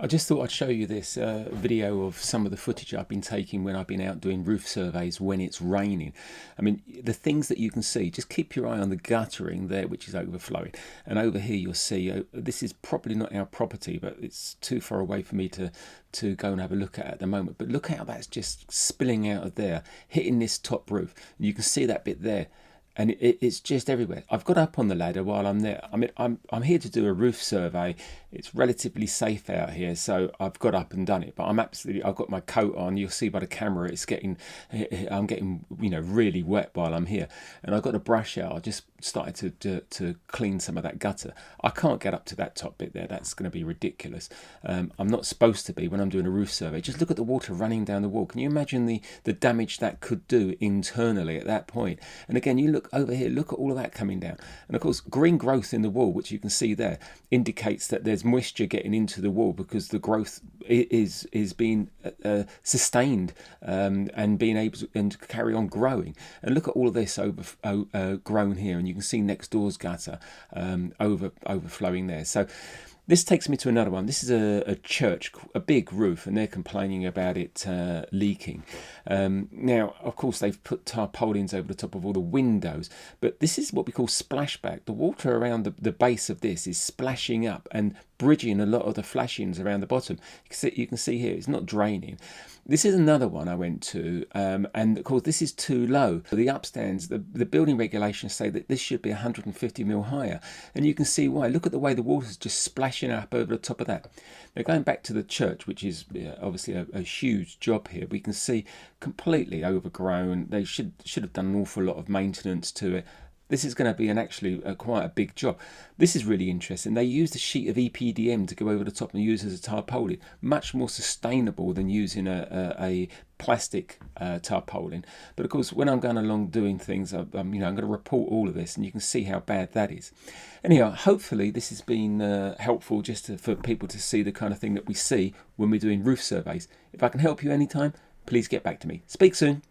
I just thought I'd show you this video of some of the footage I've been taking when I've been out doing roof surveys when it's raining. I mean, the things that you can see, just keep your eye on the guttering there, which is overflowing. And over here you'll see, this is probably not our property, but it's too far away for me to go and have a look at the moment. But look how that's just spilling out of there, hitting this top roof. And you can see that bit there. And it's just everywhere. I've got up on the ladder while I'm there. I mean, I'm here to do a roof survey. It's relatively safe out here, so I've got up and done it. But I've got my coat on. You'll see by the camera, I'm getting really wet while I'm here. And I've got a brush out. I just started to clean some of that gutter. I can't get up to that top bit there. That's going to be ridiculous. I'm not supposed to be when I'm doing a roof survey. Just look at the water running down the wall. Can you imagine the damage that could do internally at that point? And again, you look over here, look at all of that coming down. And of course, green growth in the wall, which you can see there, indicates that there's moisture getting into the wall because the growth is being sustained and being able to carry on growing. And look at all of this grown here, and you can see next door's gutter overflowing there. So this takes me to another one. This is a church, a big roof, and they're complaining about it leaking. Now, of course, they've put tarpaulins over the top of all the windows, but this is what we call splashback. The water around the base of this is splashing up and bridging a lot of the flashings around the bottom. You can see here, it's not draining. This is another one I went to, and of course this is too low. The upstands, the building regulations say that this should be 150 mil higher, and you can see why. Look at the way the water's just splashing up over the top of that. Now going back to the church, which is obviously a huge job here, we can see completely overgrown. They should have done an awful lot of maintenance to it. This is going to be actually quite a big job. This is really interesting. They used a sheet of EPDM to go over the top and use as a tarpaulin. Much more sustainable than using a plastic tarpaulin. But of course, when I'm going along doing things, I'm going to report all of this, and you can see how bad that is. Anyhow, hopefully this has been helpful just for people to see the kind of thing that we see when we're doing roof surveys. If I can help you anytime, please get back to me. Speak soon.